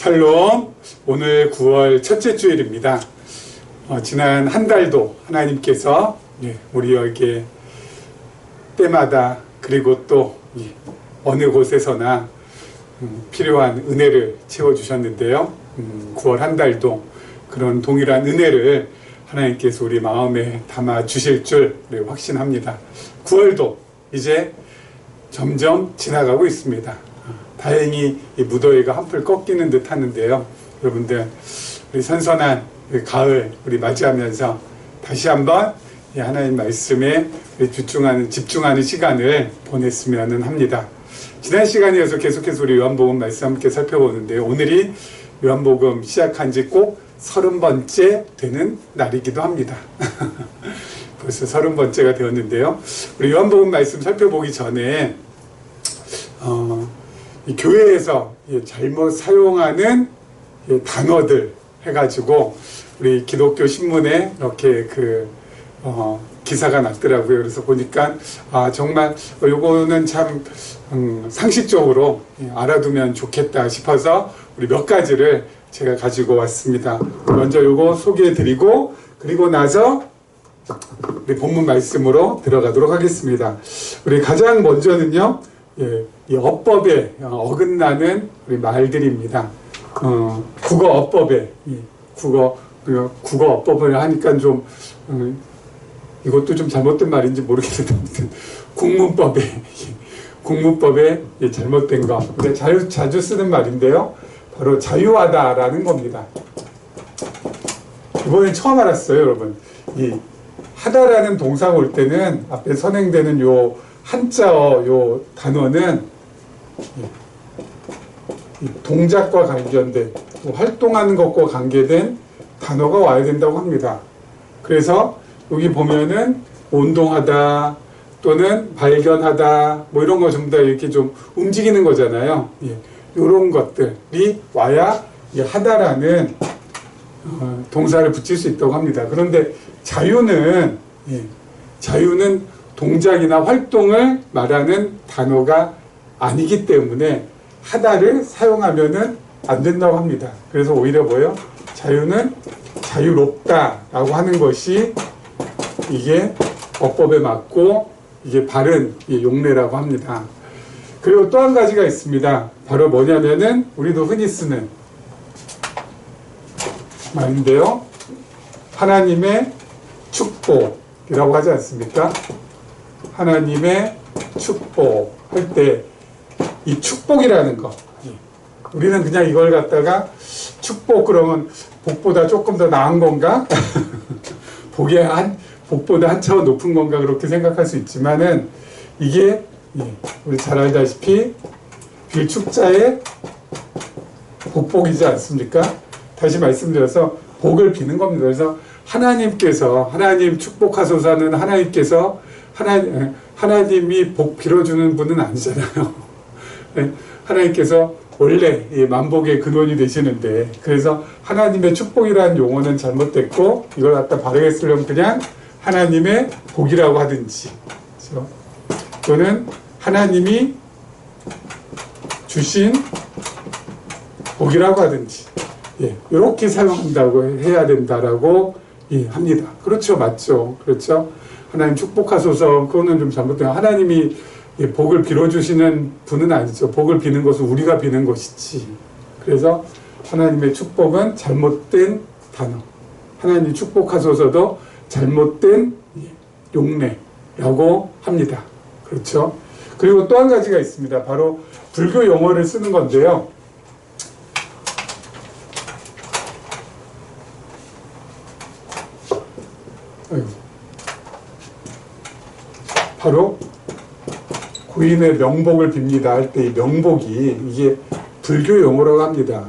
샬롬. 오늘 9월 첫째 주일입니다. 지난 한 달도 하나님께서 우리에게 때마다 그리고 또 어느 곳에서나 필요한 은혜를 채워주셨는데요. 9월 한 달도 그런 동일한 은혜를 하나님께서 우리 마음에 담아 주실 줄 확신합니다. 9월도 이제 점점 지나가고 있습니다. 다행히 이 무더위가 한풀 꺾이는 듯 하는데요. 여러분들, 우리 선선한 가을 우리 맞이하면서 다시 한번 하나님 말씀에 집중하는 시간을 보냈으면 합니다. 지난 시간에 이어서 계속해서 우리 요한복음 말씀 함께 살펴보는데요. 오늘이 요한복음 시작한 지 꼭 30번째 되는 날이기도 합니다. 벌써 30번째가 되었는데요. 우리 요한복음 말씀 살펴보기 전에 이 교회에서 잘못 사용하는 단어들 해가지고 우리 기독교 신문에 이렇게 기사가 났더라고요. 그래서 보니까 정말 요거는 참 상식적으로 알아두면 좋겠다 싶어서 우리 몇 가지를 제가 가지고 왔습니다. 먼저 요거 소개해드리고 그리고 나서 우리 본문 말씀으로 들어가도록 하겠습니다. 우리 가장 먼저는요, 이 어법에 어긋나는 우리 말들입니다. 국어 어법에 국어 어법을 하니까 좀 이것도 좀 잘못된 말인지 모르겠는데 아무튼 국문법에 잘못된 거. 근데 자주 쓰는 말인데요. 바로 자유하다라는 겁니다. 이번엔 처음 알았어요, 여러분. 이 하다라는 동사가 올 때는 앞에 선행되는 요 한자어 요 단어는 동작과 관련된 활동하는 것과 관계된 단어가 와야 된다고 합니다. 그래서 여기 보면은 온동하다 또는 발견하다 뭐 이런 거 전부 다 이렇게 좀 움직이는 거잖아요. 이런 것들이 와야 이 하다라는 동사를 붙일 수 있다고 합니다. 그런데 자유는 동작이나 활동을 말하는 단어가 아니기 때문에 하다를 사용하면은 안 된다고 합니다. 그래서 오히려 뭐예요? 자유는 자유롭다라고 하는 것이 이게 어법에 맞고 이게 바른 용례라고 합니다. 그리고 또 한 가지가 있습니다. 바로 뭐냐면은 우리도 흔히 쓰는 말인데요. 하나님의 축복이라고 하지 않습니까? 하나님의 축복 할 때 이 축복이라는 거, 우리는 그냥 이걸 갖다가 축복 그러면 복보다 조금 더 나은 건가? 복보다 한 차원 높은 건가 그렇게 생각할 수 있지만은 이게 우리 잘 알다시피 빌축자의 복복이지 않습니까? 다시 말씀드려서 복을 비는 겁니다. 그래서 하나님 축복하소서는 하나님께서 하나님이 복 빌어주는 분은 아니잖아요. 하나님께서 원래 만복의 근원이 되시는데, 그래서 하나님의 축복이라는 용어는 잘못됐고 이걸 갖다 바르게 쓰려면 그냥 하나님의 복이라고 하든지, 그렇죠? 또는 하나님이 주신 복이라고 하든지, 이렇게 사용한다고 해야 된다라고 합니다. 그렇죠, 맞죠, 그렇죠. 하나님 축복하소서, 그거는 좀 잘못된, 하나님이 복을 빌어주시는 분은 아니죠. 복을 비는 것은 우리가 비는 것이지. 그래서 하나님의 축복은 잘못된 단어, 하나님 축복하소서도 잘못된 용례라고 합니다. 그렇죠. 그리고 또 한 가지가 있습니다. 바로 불교 용어를 쓰는 건데요. 바로 고인의 명복을 빕니다 할 때 이 명복이 이게 불교 용어라고 합니다.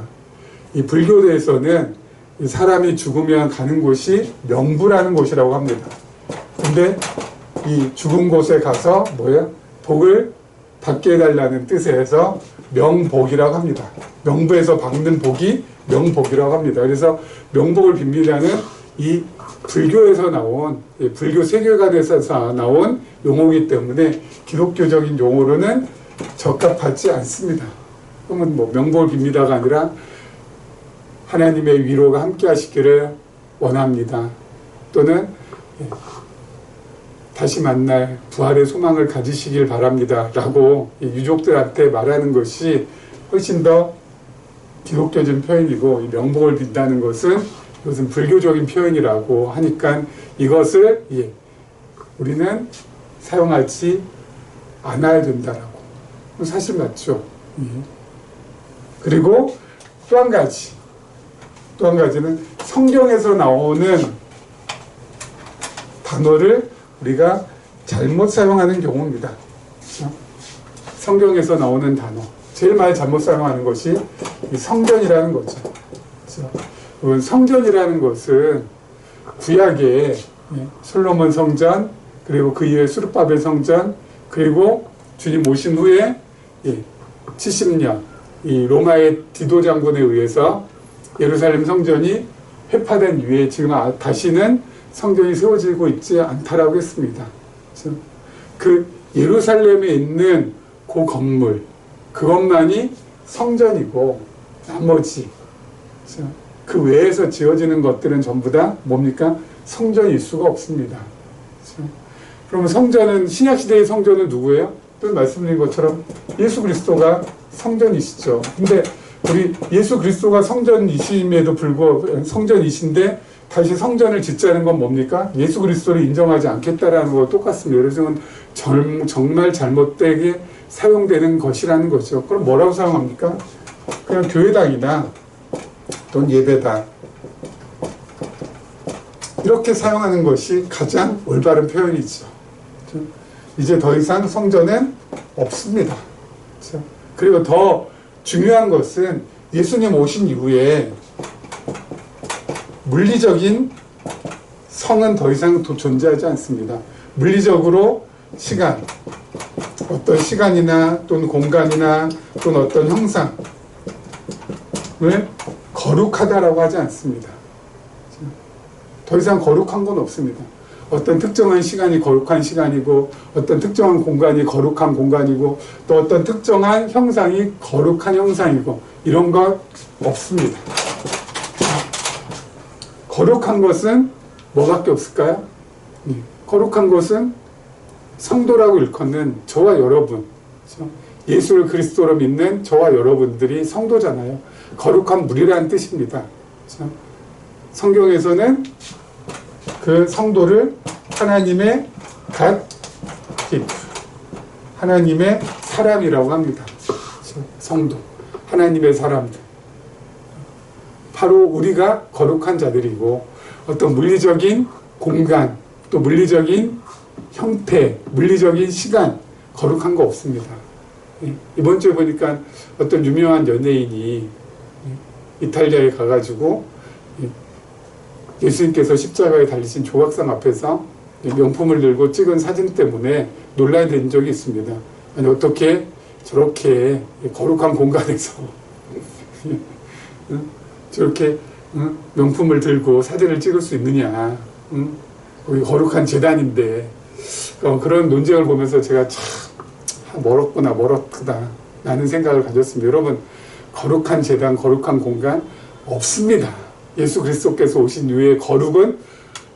이 불교대에서는 사람이 죽으면 가는 곳이 명부라는 곳이라고 합니다. 근데 이 죽은 곳에 가서 복을 받게 해달라는 뜻에서 명복이라고 합니다. 명부에서 받는 복이 명복이라고 합니다. 그래서 명복을 빕니다는 이 불교에서 나온, 불교 세계관에서 나온 용어이기 때문에 기독교적인 용어로는 적합하지 않습니다. 그러면 명복을 빕니다가 아니라 하나님의 위로가 함께 하시기를 원합니다. 또는 다시 만날 부활의 소망을 가지시길 바랍니다. 라고 유족들한테 말하는 것이 훨씬 더 기독교적인 표현이고, 명복을 빈다는 것은 이것은 불교적인 표현이라고 하니까 이것을 우리는 사용하지 않아야 된다라고. 사실 맞죠. 그리고 또 한 가지는 성경에서 나오는 단어를 우리가 잘못 사용하는 경우입니다. 그렇죠? 성경에서 나오는 단어, 제일 많이 잘못 사용하는 것이 이 성전이라는 거죠. 그렇죠? 성전이라는 것은 구약에 솔로몬 성전, 그리고 그 이후에 수르바벨 성전, 그리고 주님 오신 후에 70년 이 로마의 디도 장군에 의해서 예루살렘 성전이 회파된 이후에 지금 다시는 성전이 세워지고 있지 않다라고 했습니다. 그렇죠? 그 예루살렘에 있는 그 건물, 그것만이 성전이고 나머지 그렇죠? 그 외에서 지어지는 것들은 전부 다 뭡니까? 성전일 수가 없습니다. 그렇죠? 그러면 성전은, 신약시대의 성전은 누구예요? 또 말씀드린 것처럼 예수 그리스도가 성전이시죠. 근데 우리 예수 그리스도가 성전이심에도 불구하고 성전이신데 다시 성전을 짓자는 건 뭡니까? 예수 그리스도를 인정하지 않겠다라는 거 똑같습니다. 그래서 정말 잘못되게 사용되는 것이라는 거죠. 그럼 뭐라고 사용합니까? 그냥 교회당이나 또는 예배당 이렇게 사용하는 것이 가장 올바른 표현이죠. 이제 더 이상 성전은 없습니다. 그리고 더 중요한 것은 예수님 오신 이후에 물리적인 성은 더 이상 존재하지 않습니다. 물리적으로 시간, 어떤 시간이나 또는 공간이나 또는 어떤 형상을 거룩하다라고 하지 않습니다. 더 이상 거룩한 건 없습니다. 어떤 특정한 시간이 거룩한 시간이고, 어떤 특정한 공간이 거룩한 공간이고, 또 어떤 특정한 형상이 거룩한 형상이고, 이런 것 없습니다. 거룩한 것은 뭐밖에 없을까요? 거룩한 것은 성도라고 일컫는 저와 여러분, 그렇죠? 예수를 그리스도로 믿는 저와 여러분들이 성도잖아요. 거룩한 무리라는 뜻입니다. 그렇죠? 성경에서는 그 성도를 하나님의 갓 기프, 하나님의 사람이라고 합니다. 그렇죠? 성도, 하나님의 사람들. 바로 우리가 거룩한 자들이고, 어떤 물리적인 공간, 또 물리적인 형태, 물리적인 시간, 거룩한 거 없습니다. 이번 주에 보니까 어떤 유명한 연예인이 이탈리아에 가가지고 예수님께서 십자가에 달리신 조각상 앞에서 명품을 들고 찍은 사진 때문에 논란이 된 적이 있습니다. 아니, 어떻게 저렇게 거룩한 공간에서 저렇게 명품을 들고 사진을 찍을 수 있느냐. 거기 거룩한 제단인데. 그런 논쟁을 보면서 제가 참 멀었구나 라는 생각을 가졌습니다. 여러분, 거룩한 제단, 거룩한 공간 없습니다. 예수 그리스도께서 오신 이후에 거룩은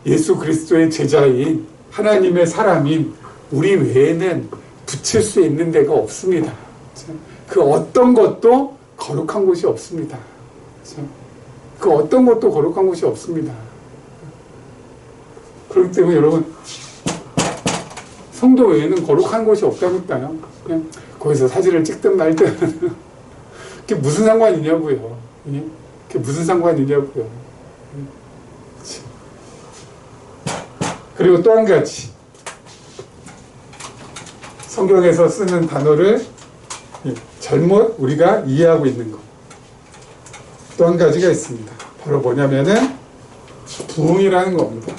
예수 그리스도의 제자인 하나님의 사람인 우리 외에는 붙일 수 있는 데가 없습니다. 그 어떤 것도 거룩한 곳이 없습니다. 그 어떤 것도 거룩한 곳이 없습니다. 그렇기 때문에 여러분, 성도 외에는 거룩한 곳이 없다니까요. 그냥 거기서 사진을 찍든 말든 그게 무슨 상관이냐고요. 그게 무슨 상관이냐고요. 그리고 또 한 가지, 성경에서 쓰는 단어를 잘못 우리가 이해하고 있는 것. 또 한 가지가 있습니다. 바로 뭐냐면은 부흥이라는 겁니다.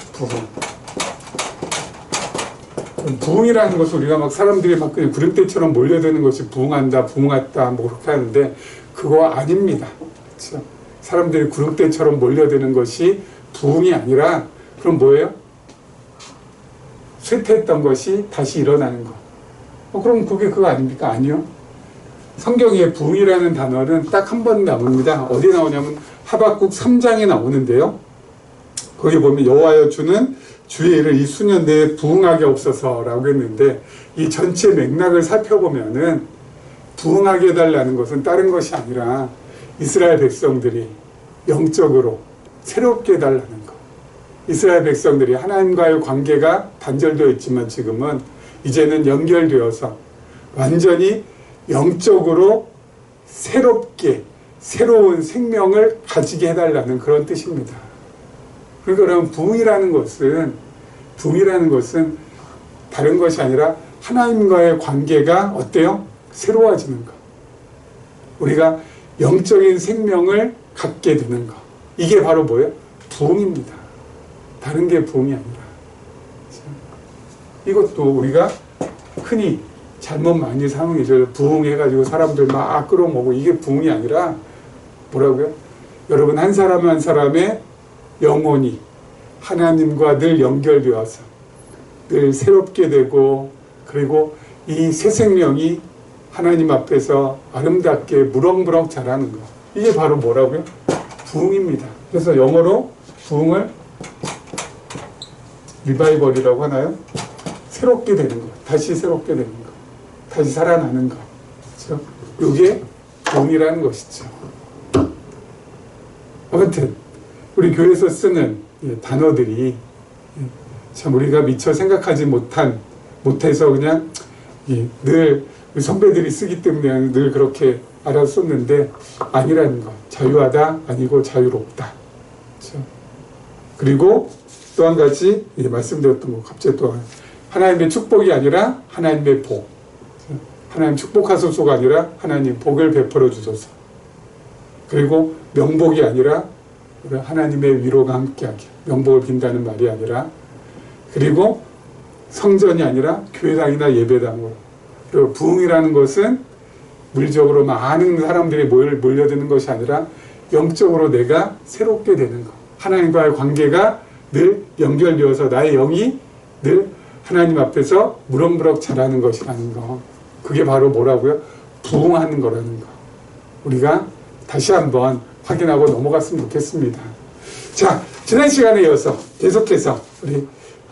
부흥이라는 것을 우리가 막 사람들이 막 그냥 구름대처럼 몰려드는 것이 부흥한다, 부흥했다, 뭐 그렇게 하는데 그거 아닙니다. 그렇죠? 사람들이 구름대처럼 몰려드는 것이 부흥이 아니라 그럼 뭐예요? 쇠퇴했던 것이 다시 일어나는 거. 그럼 그게 그거 아닙니까? 아니요. 성경에 부흥이라는 단어는 딱 한 번 나옵니다. 어디 나오냐면 하박국 3장에 나오는데요. 거기 보면 여호와여 주는 주의 일을 이 수년 내에 부흥하게 없어서라고 했는데 이 전체 맥락을 살펴보면은 부흥하게 해달라는 것은 다른 것이 아니라 이스라엘 백성들이 영적으로 새롭게 해달라는 것. 이스라엘 백성들이 하나님과의 관계가 단절되어 있지만 지금은 이제는 연결되어서 완전히 영적으로 새롭게 새로운 생명을 가지게 해달라는 그런 뜻입니다. 그러니까 그럼 부흥이라는 것은 다른 것이 아니라 하나님과의 관계가 어때요? 새로워지는 것. 우리가 영적인 생명을 갖게 되는 것. 이게 바로 뭐예요? 부흥입니다. 다른 게 부흥이 아니라. 이것도 우리가 흔히 잘못 많이 사용해서 부흥해가지고 사람들 막 끌어모으고 이게 부흥이 아니라 뭐라고요? 여러분 한 사람 한 사람의 영혼이 하나님과 늘 연결되어서 늘 새롭게 되고 그리고 이 새 생명이 하나님 앞에서 아름답게 무럭무럭 자라는 것. 이게 바로 뭐라고요? 부흥입니다. 그래서 영어로 부흥을 리바이벌이라고 하나요? 새롭게 되는 것. 다시 새롭게 되는 것. 다시 살아나는 것. 그렇죠? 이게 부흥이라는 것이죠. 아무튼 우리 교회에서 쓰는 단어들이 참 우리가 미처 생각하지 못해서 그냥 늘 선배들이 쓰기 때문에 늘 그렇게 알아썼는데 아니라는 것. 자유하다 아니고 자유롭다. 그렇죠? 그리고 또 한 가지 말씀드렸던 거 갑자기 또 하나님의 축복이 아니라 하나님의 복. 하나님 축복하소서가 아니라 하나님 복을 베풀어 주소서. 그리고 명복이 아니라 하나님의 위로가 함께하게. 명복을 빈다는 말이 아니라 그리고 성전이 아니라 교회당이나 예배당으로. 그리고 부흥이라는 것은 물리적으로 많은 사람들이 몰려드는 것이 아니라 영적으로 내가 새롭게 되는 것. 하나님과의 관계가 늘 연결되어서 나의 영이 늘 하나님 앞에서 무럭무럭 자라는 것이라는 거. 그게 바로 뭐라고요? 부흥하는 거라는 거. 우리가 다시 한번 확인하고 넘어갔으면 좋겠습니다. 자, 지난 시간에 이어서 계속해서 우리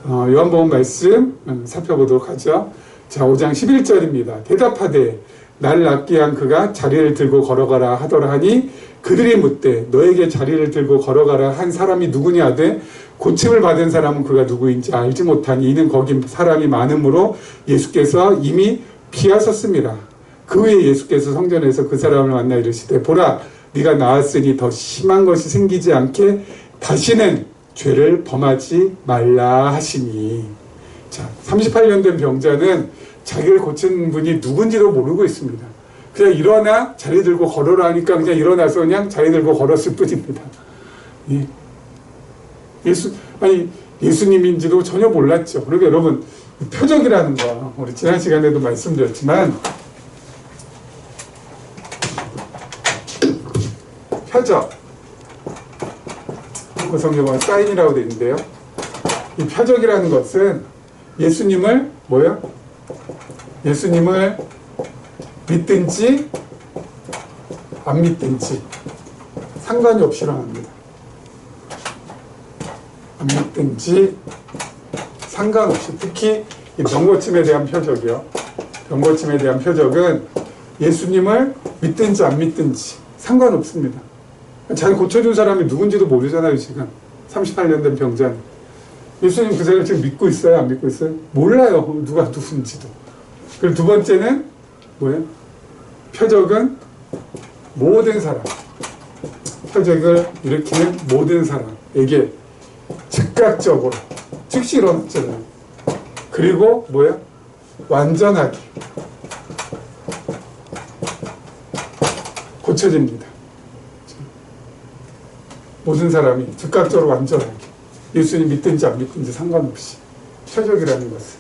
요한복음 말씀 살펴보도록 하죠. 자, 5장 11절입니다. 대답하되 날 낫게 한 그가 자리를 들고 걸어가라 하더라 하니 그들이 묻되 너에게 자리를 들고 걸어가라 한 사람이 누구냐 하되 고침을 받은 사람은 그가 누구인지 알지 못하니 이는 거기 사람이 많음으로 예수께서 이미 피하셨습니다. 그 후에 예수께서 성전에서 그 사람을 만나 이르시되 보라 네가 나았으니 더 심한 것이 생기지 않게 다시는 죄를 범하지 말라 하시니. 자, 38년 된 병자는 자기를 고친 분이 누군지도 모르고 있습니다. 그냥 일어나 자리 들고 걸어라 하니까 그냥 일어나서 그냥 자리 들고 걸었을 뿐입니다. 예. 예수님인지도 전혀 몰랐죠. 그러니까 여러분 표적이라는 거 우리 지난 시간에도 말씀드렸지만 표적 그 성경은 사인이라고 되어 있는데요. 이 표적이라는 것은 예수님을 뭐요? 예수님을 믿든지 안 믿든지 상관이 없이 일어납니다. 안 믿든지 상관없이 특히 이 병고침에 대한 표적이요. 병고침에 대한 표적은 예수님을 믿든지 안 믿든지 상관없습니다. 자기 고쳐준 사람이 누군지도 모르잖아요. 지금 38년 된 병자는 예수님 그 사람을 지금 믿고 있어요? 안 믿고 있어요? 몰라요. 누가 누군지도. 그리고 두 번째는 뭐예요? 표적은 모든 사람, 표적을 일으키는 모든 사람에게 즉각적으로 즉시 일어났잖아요. 그리고 뭐예요? 완전하게 고쳐집니다. 모든 사람이 즉각적으로 완전하게 예수님 믿든지 안 믿든지 상관없이 표적이라는 것은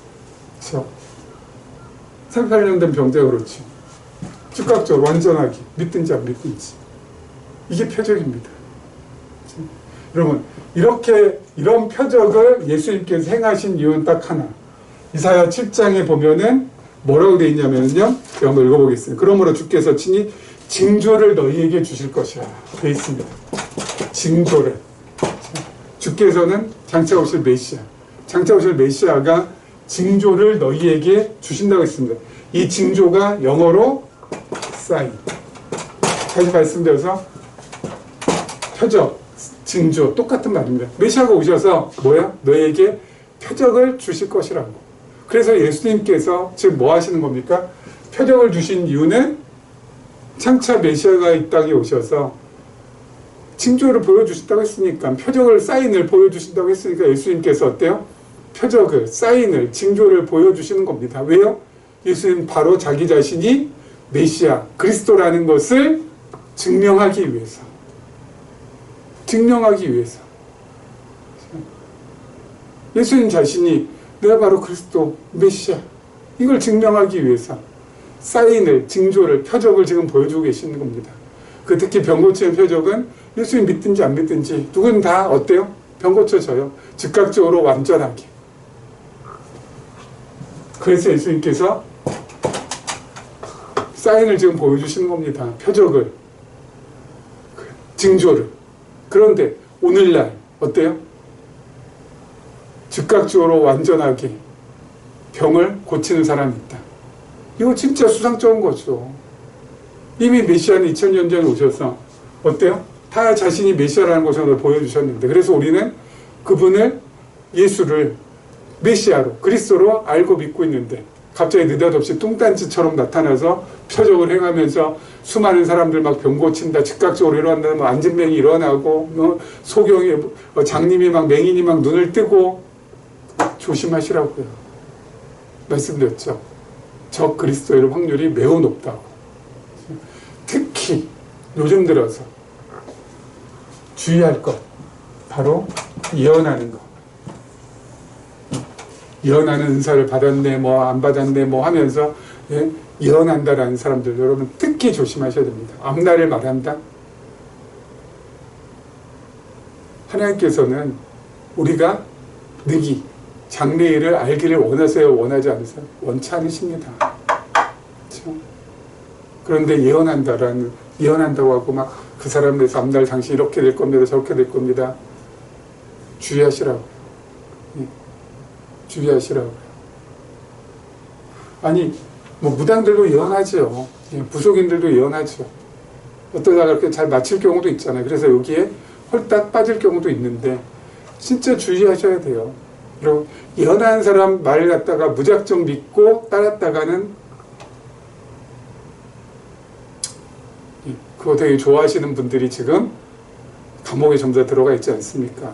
그렇죠? 38년 된 병자가 그렇지 즉각적으로 완전하게 믿든지 안 믿든지 이게 표적입니다. 그렇죠? 여러분 이런 표적을 예수님께서 행하신 이유는 딱 하나. 이사야 7장에 보면은 뭐라고 되어 있냐면요. 제가 한번 읽어보겠습니다. 그러므로 주께서 친히 징조를 너희에게 주실 것이라 되어 있습니다. 징조를. 주께서는 장차 오실 메시아. 장차 오실 메시아가 징조를 너희에게 주신다고 했습니다. 이 징조가 영어로 사인. 다시 말씀드려서 표적, 징조 똑같은 말입니다. 메시아가 오셔서 뭐야? 너희에게 표적을 주실 것이라고. 그래서 예수님께서 지금 뭐 하시는 겁니까? 표적을 주신 이유는 장차 메시아가 이 땅에 오셔서 징조를 보여주신다고 했으니까, 표적을, 사인을 보여주신다고 했으니까 예수님께서 어때요? 표적을, 사인을, 징조를 보여주시는 겁니다. 왜요? 예수님 바로 자기 자신이 메시아, 그리스도라는 것을 증명하기 위해서. 증명하기 위해서. 예수님 자신이 내가 바로 그리스도, 메시아, 이걸 증명하기 위해서 사인을, 징조를, 표적을 지금 보여주고 계시는 겁니다. 그 특히 병 고치는 표적은 예수님 믿든지 안 믿든지 누군 다 어때요? 병 고쳐져요. 즉각적으로 완전하게. 그래서 예수님께서 사인을 지금 보여주시는 겁니다. 표적을, 징조를. 그런데 오늘날 어때요? 즉각적으로 완전하게 병을 고치는 사람이 있다. 이거 진짜 수상쩍은 거죠. 이미 메시아는 2000년 전에 오셔서 어때요? 다 자신이 메시아라는 것을 보여주셨는데, 그래서 우리는 그분을, 예수를 메시아로, 그리스도로 알고 믿고 있는데 갑자기 느닷없이 뚱딴지처럼 나타나서 표적을 행하면서 수많은 사람들 막 병 고친다, 즉각적으로 일어난다, 뭐 안진뱅이 일어나고, 뭐 소경이, 장님이 막, 맹인이 막 눈을 뜨고. 조심하시라고요. 말씀드렸죠. 적 그리스도일 확률이 매우 높다고. 특히 요즘 들어서 주의할 것, 바로 예언하는 것. 예언하는 은사를 받았네, 뭐 안 받았네, 뭐 하면서 예언한다라는 사람들, 여러분 특히 조심하셔야 됩니다. 앞날을 말한다. 하나님께서는 우리가 늙이, 장래일을 알기를 원하세요? 원하지 않으세요? 원치 않으십니다. 그렇죠? 그런데 예언한다고 하고 막 그 사람에 대해서 앞날 당신 이렇게 될 겁니다, 저렇게 될 겁니다. 주의하시라고요. 주의하시라고요. 아니, 뭐 무당들도 예언하죠. 부속인들도 예언하죠. 어떠다가 그렇게 잘 맞힐 경우도 있잖아요. 그래서 여기에 홀딱 빠질 경우도 있는데 진짜 주의하셔야 돼요. 그리고 예언하는 사람 말 갖다가 무작정 믿고 따랐다가는 그거 되게 좋아하시는 분들이 지금 감옥에 전부 다 들어가 있지 않습니까?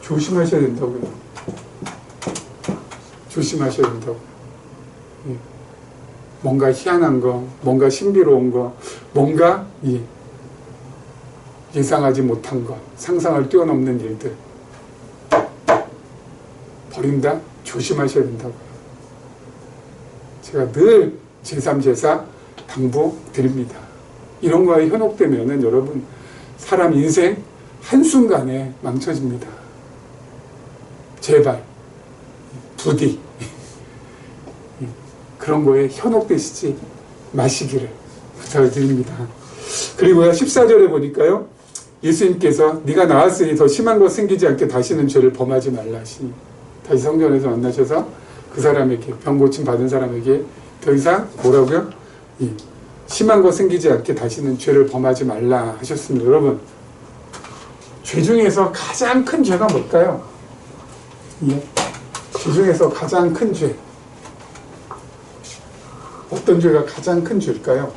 조심하셔야 된다고요. 조심하셔야 된다고요. 뭔가 희한한 거, 뭔가 신비로운 거, 뭔가 예상하지 못한 것, 상상을 뛰어넘는 일들 버린다? 조심하셔야 된다고요. 제가 늘 제3, 제4 당부드립니다. 이런 거에 현혹되면은 여러분 사람 인생 한순간에 망쳐집니다. 제발 부디 그런 거에 현혹되시지 마시기를 부탁을 드립니다. 그리고요 14절에 보니까요 예수님께서 네가 나았으니 더 심한 것 생기지 않게 다시는 죄를 범하지 말라 하시니, 다시 성전에서 만나셔서 그 사람에게, 병 고침 받은 사람에게 더 이상 뭐라고요? 심한 거 생기지 않게 다시는 죄를 범하지 말라 하셨습니다. 여러분, 죄 중에서 가장 큰 죄가 뭘까요? 죄 중에서 가장 큰 죄, 어떤 죄가 가장 큰 죄일까요?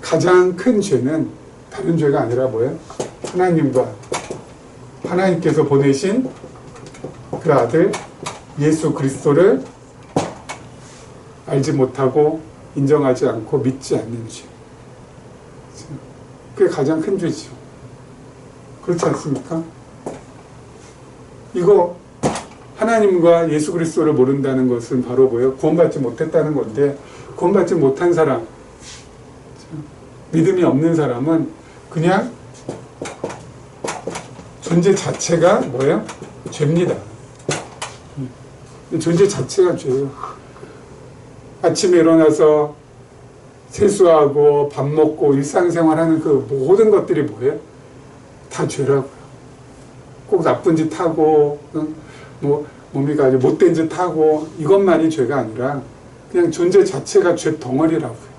가장 큰 죄는 다른 죄가 아니라 뭐예요? 하나님께서 보내신 그 아들 예수 그리스도를 알지 못하고 인정하지 않고 믿지 않는 죄. 그게 가장 큰 죄죠. 그렇지 않습니까? 이거 하나님과 예수 그리스도를 모른다는 것은 바로 뭐예요? 구원받지 못했다는 건데, 구원받지 못한 사람, 믿음이 없는 사람은 그냥 존재 자체가 뭐예요? 죄입니다. 존재 자체가 죄예요. 아침에 일어나서 세수하고 밥 먹고 일상생활하는 그 모든 것들이 뭐예요? 다 죄라고요. 꼭 나쁜 짓 하고 뭡니까 아주 못된 짓 하고 이것만이 죄가 아니라 그냥 존재 자체가 죄 덩어리라고요.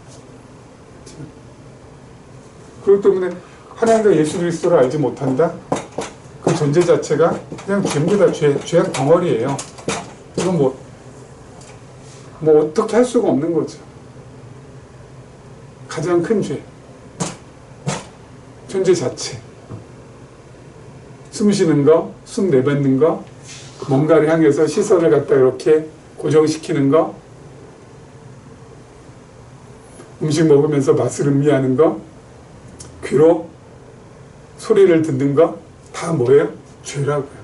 그렇기 때문에 하나님과 예수 그리스도를 알지 못한다? 그 존재 자체가 그냥 죄입니다. 죄악 덩어리예요. 이건 뭐 어떻게 할 수가 없는 거죠. 가장 큰 죄. 존재 자체. 숨 쉬는 거, 숨 내뱉는 거, 뭔가를 향해서 시선을 갖다 이렇게 고정시키는 거, 음식 먹으면서 맛을 음미하는 거, 귀로 소리를 듣는 거, 다 뭐예요? 죄라고요.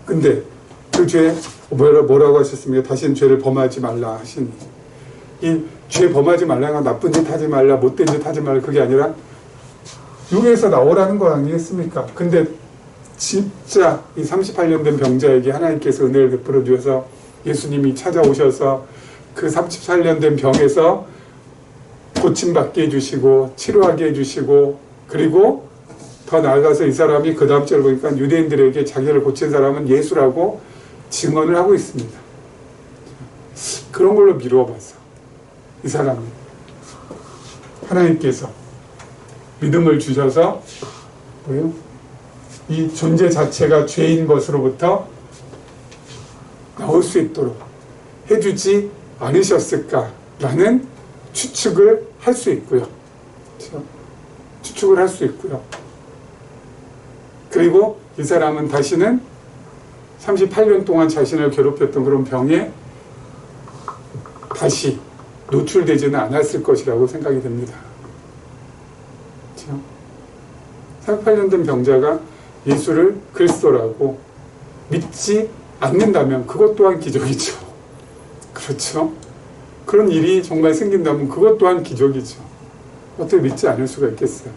근데 그 죄, 뭐라고 하셨습니까? 다시는 죄를 범하지 말라 하시니. 이 죄 범하지 말라가 나쁜 짓 하지 말라, 못된 짓 하지 말라, 그게 아니라 육에서 나오라는 거 아니겠습니까? 근데 진짜 이 38년 된 병자에게 하나님께서 은혜를 베풀어 주셔서 예수님이 찾아오셔서 그 38년 된 병에서 고침받게 해주시고 치료하게 해주시고, 그리고 더 나아가서 이 사람이 그 다음 절을 보니까 유대인들에게 자기를 고친 사람은 예수라고 증언을 하고 있습니다. 그런 걸로 미루어 봐서 이 사람은 하나님께서 믿음을 주셔서 뭐예요? 이 존재 자체가 죄인 것으로부터 나올 수 있도록 해주지 않으셨을까라는 추측을 할 수 있고요. 그렇죠? 추측을 할 수 있고요. 그리고 이 사람은 다시는 38년 동안 자신을 괴롭혔던 그런 병에 다시 노출되지는 않았을 것이라고 생각이 됩니다. 그렇죠? 38년 된 병자가 예수를 그리스도라고 믿지 않는다면 그것 또한 기적이죠. 그렇죠? 그런 일이 정말 생긴다면 그것 또한 기적이죠. 어떻게 믿지 않을 수가 있겠어요?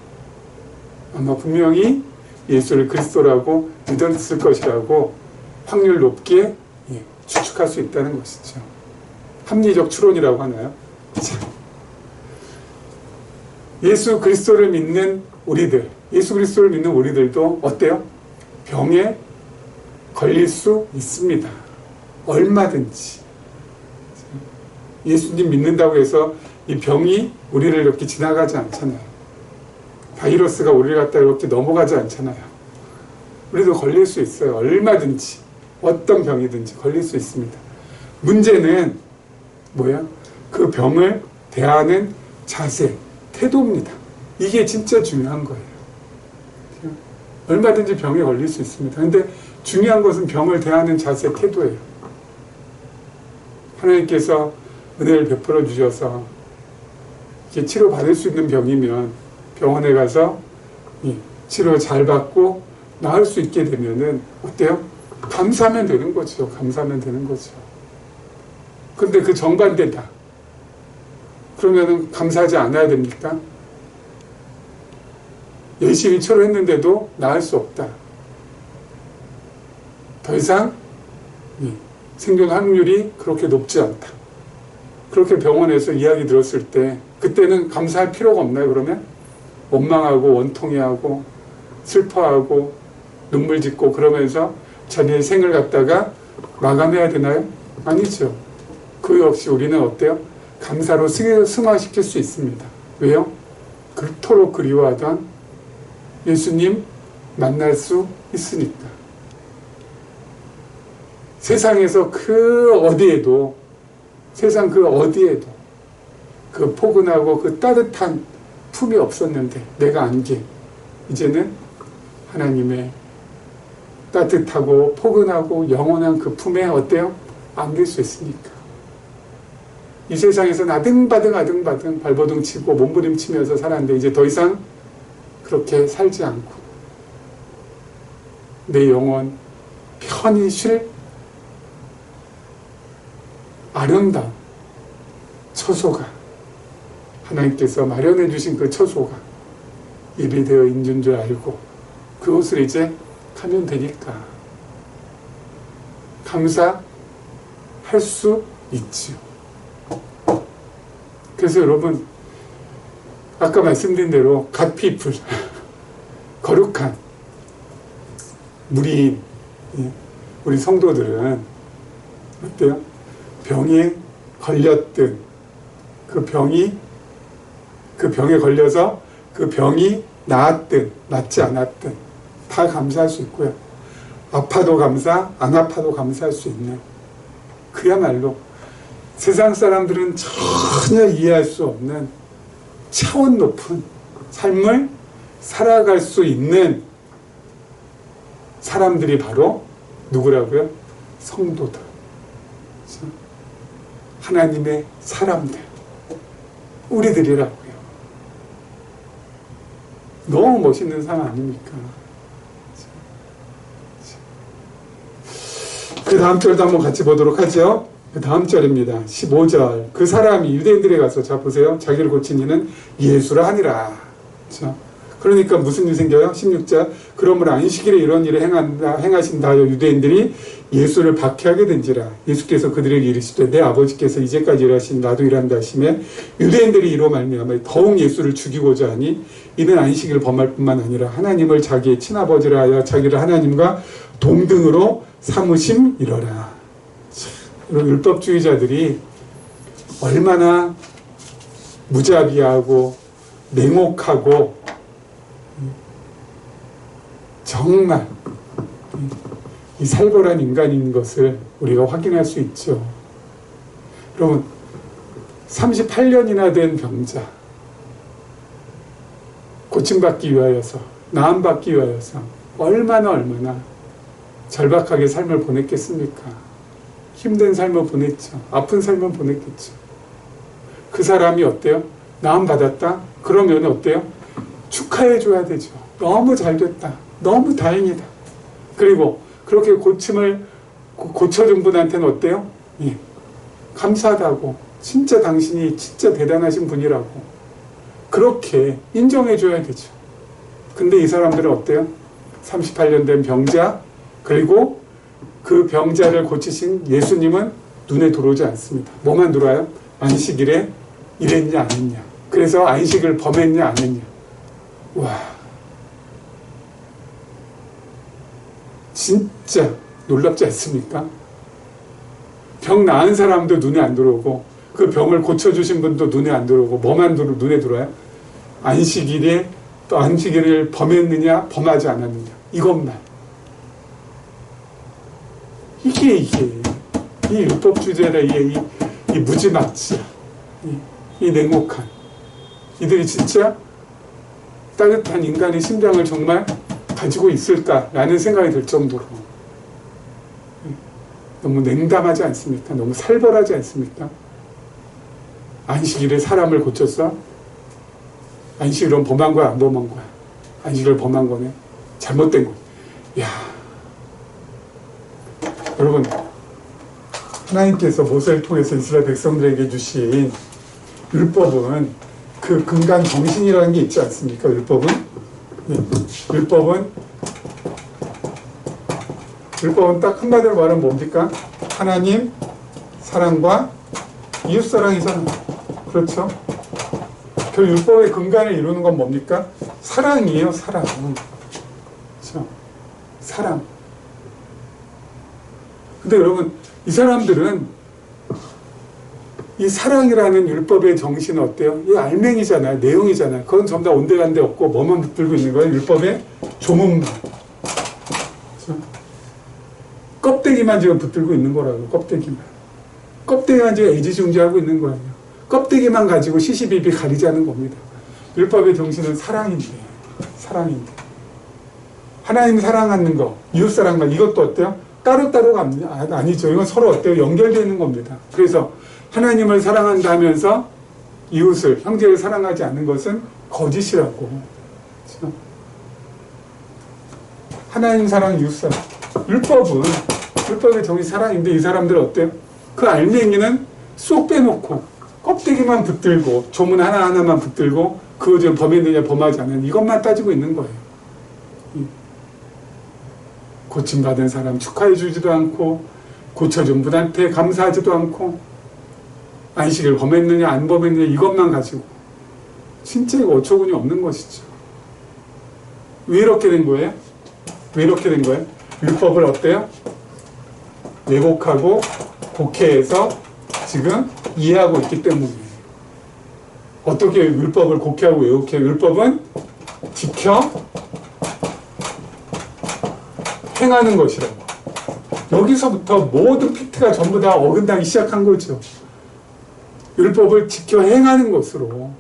아마 분명히 예수를 그리스도라고 믿었을 것이라고 확률 높게 추측할 수 있다는 것이죠. 합리적 추론이라고 하나요? 자, 예수 그리스도를 믿는 우리들, 예수 그리스도를 믿는 우리들도 어때요? 병에 걸릴 수 있습니다. 얼마든지. 예수님 믿는다고 해서 이 병이 우리를 이렇게 지나가지 않잖아요. 바이러스가 우리를 갖다 이렇게 넘어가지 않잖아요. 우리도 걸릴 수 있어요. 얼마든지. 어떤 병이든지 걸릴 수 있습니다. 문제는 뭐야? 그 병을 대하는 자세, 태도입니다. 이게 진짜 중요한 거예요. 얼마든지 병에 걸릴 수 있습니다. 근데 중요한 것은 병을 대하는 자세, 태도예요. 하나님께서 은혜를 베풀어 주셔서 치료받을 수 있는 병이면 병원에 가서 치료 잘 받고 나을 수 있게 되면은 어때요? 감사하면 되는 거죠. 감사하면 되는 거죠. 근데 그 정반대다. 그러면은 감사하지 않아야 됩니까? 열심히 치료했는데도 나을 수 없다. 더 이상 생존 확률이 그렇게 높지 않다. 그렇게 병원에서 이야기 들었을 때 그때는 감사할 필요가 없나요? 그러면 원망하고 원통해하고 슬퍼하고 눈물 짓고 그러면서 자기의 생을 갖다가 마감해야 되나요? 아니죠. 그 역시 우리는 어때요? 감사로 승화시킬 수 있습니다. 왜요? 그토록 그리워하던 예수님 만날 수 있으니까. 세상에서 그 어디에도, 세상 그 어디에도 그 포근하고 그 따뜻한 품이 없었는데 내가 안긴 이제는 하나님의 따뜻하고 포근하고 영원한 그 품에 어때요? 안길 수 있으니까. 이 세상에서는 아등바등 발버둥 치고 몸부림치면서 살았는데 이제 더 이상 그렇게 살지 않고 내 영혼 편히 쉴 아름다운 처소가 하나님께서 마련해 주신 그 처소가 예비되어 있는 줄 알고 그것을 이제 하면 되니까 감사할 수 있지요. 그래서 여러분, 아까 말씀드린 대로 갓피플 거룩한 무리인 우리 성도들은 어때요? 병에 걸렸든 그 병에 걸려서 그 병이 나았든 낫지 않았든 다 감사할 수 있고요. 아파도 감사, 안 아파도 감사할 수 있는, 그야말로 세상 사람들은 전혀 이해할 수 없는 차원 높은 삶을 살아갈 수 있는 사람들이 바로 누구라고요? 성도들. 하나님의 사람들. 우리들이라고요. 너무 멋있는 삶 아닙니까? 그 다음 절도 한번 같이 보도록 하죠. 그 다음 절입니다. 15절. 그 사람이 유대인들에 가서, 자 보세요. 자기를 고친 이는 예수라 하니라. 자, 그러니까 무슨 일이 생겨요? 16절. 그러므로 안식일에 이런 일을 행하신다 하여 유대인들이 예수를 박해하게 된지라. 예수께서 그들에게 이르시되 내 아버지께서 이제까지 일하신 나도 일한다 하시매 유대인들이 이로 말미암아 더욱 예수를 죽이고자 하니 이는 안식일을 범할 뿐만 아니라 하나님을 자기의 친아버지라 하여 자기를 하나님과 동등으로 삼으심이러라. 이런 율법주의자들이 얼마나 무자비하고 냉혹하고 정말 이 살벌한 인간인 것을 우리가 확인할 수 있죠. 여러분, 38년이나 된 병자, 고침받기 위하여서, 나음받기 위하여서 얼마나 절박하게 삶을 보냈겠습니까? 힘든 삶을 보냈죠. 아픈 삶을 보냈겠죠. 그 사람이 어때요? 나음받았다? 그러면 어때요? 축하해줘야 되죠. 너무 잘됐다. 너무 다행이다. 그리고 그렇게 고침을 고쳐준 분한테는 어때요? 예. 감사하다고. 진짜 당신이 진짜 대단하신 분이라고. 그렇게 인정해줘야 되죠. 근데 이 사람들은 어때요? 38년 된 병자, 그리고 그 병자를 고치신 예수님은 눈에 들어오지 않습니다. 뭐만 들어와요? 안식일에 일했냐 안 했냐. 그래서 안식을 범했냐 안 했냐. 와, 진짜 놀랍지 않습니까? 병 나은 사람도 눈에 안 들어오고 그 병을 고쳐주신 분도 눈에 안 들어오고 뭐만 눈에 들어와요? 안식일에 또 안식일을 범했느냐 범하지 않았느냐, 이것만. 이게 이 율법주의자라 이 무지막지야, 이 냉혹한 이들이 진짜 따뜻한 인간의 심장을 정말 가지고 있을까라는 생각이 들 정도로 너무 냉담하지 않습니까? 너무 살벌하지 않습니까? 안식일에 사람을 고쳤어? 안식일은 범한 거야 안 범한 거야? 안식일을 범한 거네. 잘못된 거야. 야, 여러분, 하나님께서 모세를 통해서 이스라엘 백성들에게 주신 율법은 그 근간 정신이라는 게 있지 않습니까? 율법은 딱 한마디로 말하면 뭡니까? 하나님 사랑과 이웃 사랑이잖아요. 그렇죠? 그 율법의 근간을 이루는 건 뭡니까? 사랑이에요, 사랑. 그렇죠? 사랑. 근데 여러분, 이 사람들은 이 사랑이라는 율법의 정신은 어때요? 이 알맹이잖아요. 내용이잖아요. 그건 전부 다 온데간데 없고 뭐만 붙들고 있는 거예요? 율법의 조문만. 그렇죠? 껍데기만 지금 붙들고 있는 거라고. 껍데기만 지금 애지중지하고 있는 거예요. 껍데기만 가지고 시시비비 가리자는 겁니다. 율법의 정신은 사랑인데. 하나님 사랑하는 거, 이웃 사랑만, 이것도 어때요? 따로따로가 아니죠. 이건 서로 어때요? 연결되어 있는 겁니다. 그래서 하나님을 사랑한다 하면서 이웃을, 형제를 사랑하지 않는 것은 거짓이라고. 그렇죠? 하나님 사랑, 이웃 사랑. 율법의 정의 사랑인데 이 사람들은 어때요? 그 알맹이는 쏙 빼놓고 껍데기만 붙들고 조문 하나하나만 붙들고 그거 좀 범했느냐 범하지 않느냐 이것만 따지고 있는 거예요. 고침받은 사람 축하해 주지도 않고 고쳐준 분한테 감사하지도 않고 안식을 범했느냐 안 범했느냐 이것만 가지고 진짜 이거 어처구니 없는 것이죠. 왜 이렇게 된 거예요? 왜 이렇게 된 거예요? 율법을 어때요? 왜곡하고 곡해해서 지금 이해하고 있기 때문이에요. 어떻게 율법을 곡해하고 왜곡해요? 율법은 지켜 행하는 것이라고. 여기서부터 모든 팩트가 전부 다 어긋나기 시작한 거죠. 율법을 지켜 행하는 것으로.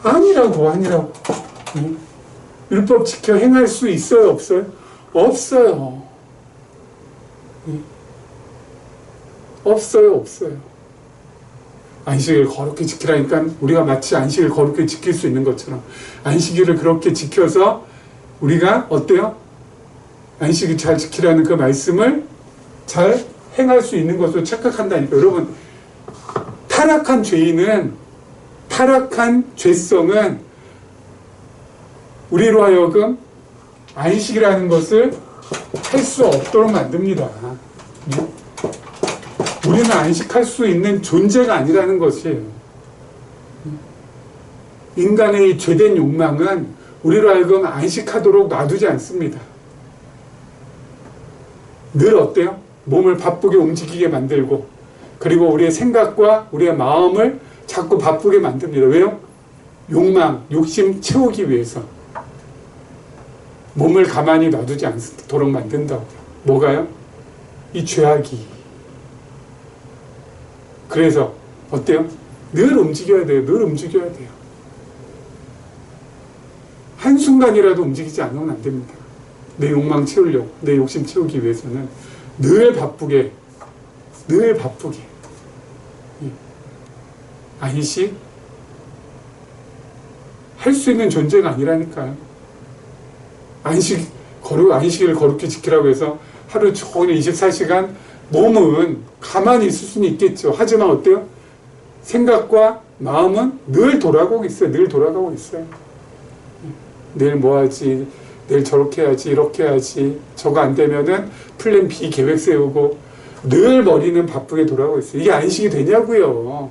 아니라고. 응? 율법 지켜 행할 수 있어요, 없어요? 없어요. 응? 없어요. 안식을 거룩히 지키라니까 우리가 마치 안식을 거룩히 지킬 수 있는 것처럼 안식일을 그렇게 지켜서 우리가 어때요? 안식을 잘 지키라는 그 말씀을 잘 행할 수 있는 것으로 착각한다니까. 여러분, 타락한 죄성은 우리로 하여금 안식이라는 것을 할 수 없도록 만듭니다. 우리는 안식할 수 있는 존재가 아니라는 것이에요. 인간의 죄된 욕망은 우리로 하여금 안식하도록 놔두지 않습니다. 늘 어때요? 몸을 바쁘게 움직이게 만들고, 그리고 우리의 생각과 우리의 마음을 자꾸 바쁘게 만듭니다. 왜요? 욕망, 욕심 채우기 위해서 몸을 가만히 놔두지 않도록 만든다고요. 뭐가요? 이 죄악이. 그래서 어때요? 늘 움직여야 돼요. 한순간이라도 움직이지 않으면 안 됩니다. 내 욕망 채우려고, 내 욕심 채우기 위해서는 늘 바쁘게 안식 할 수 있는 존재가 아니라니까요. 안식을 거룩히 지키라고 해서 하루 종일 24시간 몸은 가만히 있을 수는 있겠죠. 하지만 어때요? 생각과 마음은 늘 돌아가고 있어요. 내일 뭐 하지? 내일 저렇게 해야지, 이렇게 해야지. 저거 안 되면은 플랜 B 계획 세우고 늘 머리는 바쁘게 돌아가고 있어요. 이게 안식이 되냐고요.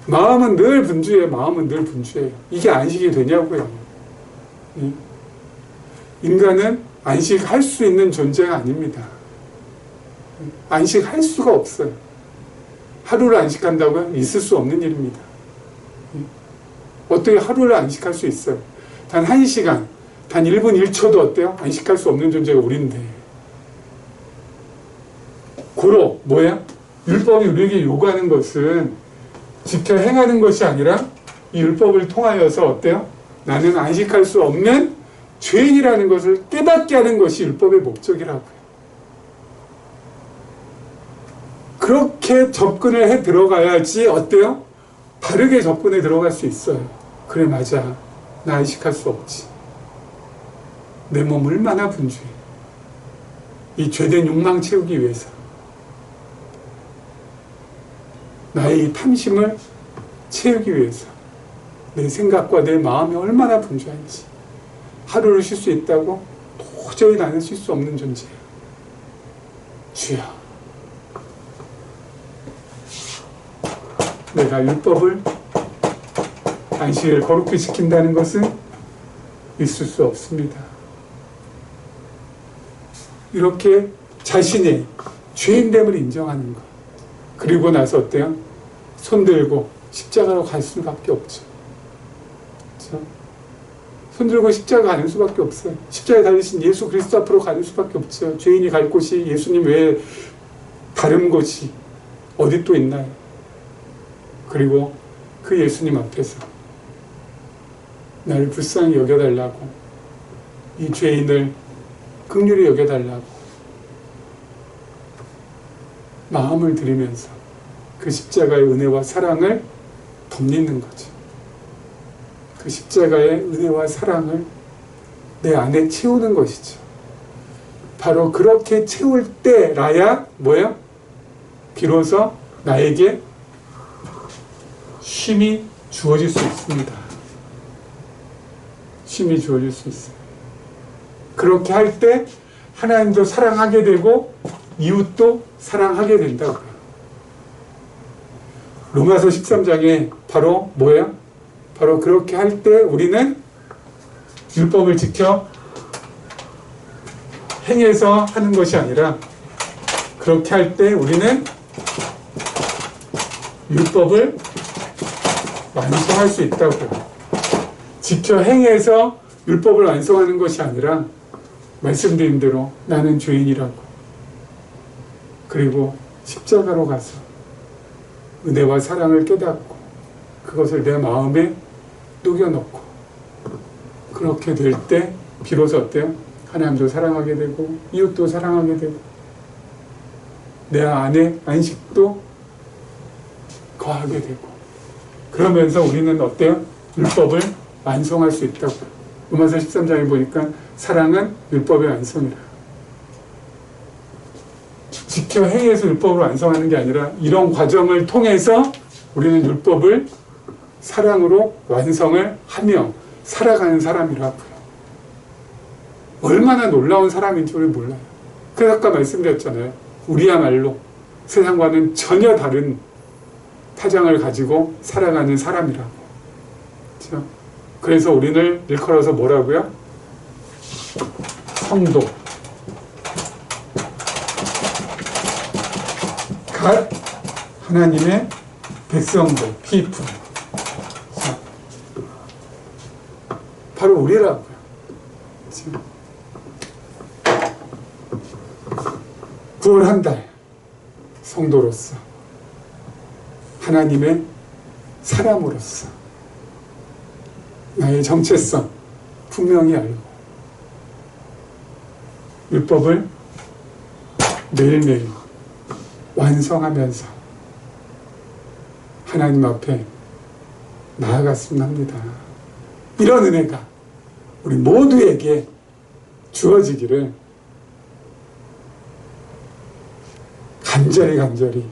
마음은 늘 분주해요. 이게 안식이 되냐고요. 인간은 안식할 수 있는 존재가 아닙니다. 안식할 수가 없어요. 하루를 안식한다고요? 있을 수 없는 일입니다. 어떻게 하루를 안식할 수 있어요? 단 1시간, 단 1분 1초도 어때요? 안식할 수 없는 존재가 우리인데. 고로 뭐야? 율법이 우리에게 요구하는 것은 지켜 행하는 것이 아니라 이 율법을 통하여서 어때요? 나는 안식할 수 없는 죄인이라는 것을 깨닫게 하는 것이 율법의 목적이라고요. 그렇게 접근을 해 들어가야지 어때요? 바르게 접근해 들어갈 수 있어요. 그래, 맞아. 나 안식할 수 없지. 내 몸 얼마나 분주해. 이 죄된 욕망 채우기 위해서. 나의 이 탐심을 채우기 위해서. 내 생각과 내 마음이 얼마나 분주한지. 하루를 쉴 수 있다고? 도저히 나는 쉴 수 없는 존재야. 주여. 내가 율법을 안식을 거룩히 지킨다는 것은 있을 수 없습니다. 이렇게 자신의 죄인됨을 인정하는 것. 그리고 나서 어때요? 손들고 십자가로 갈 수밖에 없죠. 그렇죠? 손들고 십자가 가는 수밖에 없어요. 십자가에 달리신 예수 그리스도 앞으로 가는 수밖에 없죠. 죄인이 갈 곳이 예수님 외에 다른 곳이 어디 또 있나요? 그리고 그 예수님 앞에서 나를 불쌍히 여겨달라고, 이 죄인을 긍휼히 여겨달라고 마음을 들이면서 그 십자가의 은혜와 사랑을 덧입는 거죠. 그 십자가의 은혜와 사랑을 내 안에 채우는 것이죠. 바로 그렇게 채울 때라야 뭐예요? 비로소 나에게 쉼이 주어질 수 있습니다. 쉼이 주어질 수 있어요. 그렇게 할 때 하나님도 사랑하게 되고 이웃도 사랑하게 된다고요. 로마서 13장에 바로 뭐예요? 바로 그렇게 할 때 우리는 율법을 지켜 행해서 하는 것이 아니라 그렇게 할 때 우리는 율법을 완성할 수 있다고요. 지켜 행해서 율법을 완성하는 것이 아니라 말씀드린 대로 나는 죄인이라고, 그리고 십자가로 가서 은혜와 사랑을 깨닫고 그것을 내 마음에 녹여넣고 그렇게 될 때 비로소 어때요? 하나님도 사랑하게 되고 이웃도 사랑하게 되고 내 안에 안식도 거하게 되고, 그러면서 우리는 어때요? 율법을 완성할 수 있다고. 로마서 13장에 보니까 사랑은 율법의 완성이라. 지켜 행해서 율법을 완성하는 게 아니라 이런 과정을 통해서 우리는 율법을 사랑으로 완성을 하며 살아가는 사람이라고요. 얼마나 놀라운 사람인지 우리 몰라요. 그래서 아까 말씀드렸잖아요. 우리야말로 세상과는 전혀 다른 파장을 가지고 살아가는 사람이라고. 그렇죠? 그래서 우리를 일컬어서 뭐라고요? 성도. 갓 하나님의 백성들, people. 바로 우리라고요. 그렇죠? 9월 한 달 성도로서, 하나님의 사람으로서 나의 정체성 분명히 알고 율법을 매일매일 완성하면서 하나님 앞에 나아갔으면 합니다. 이런 은혜가 우리 모두에게 주어지기를 간절히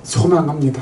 소망합니다.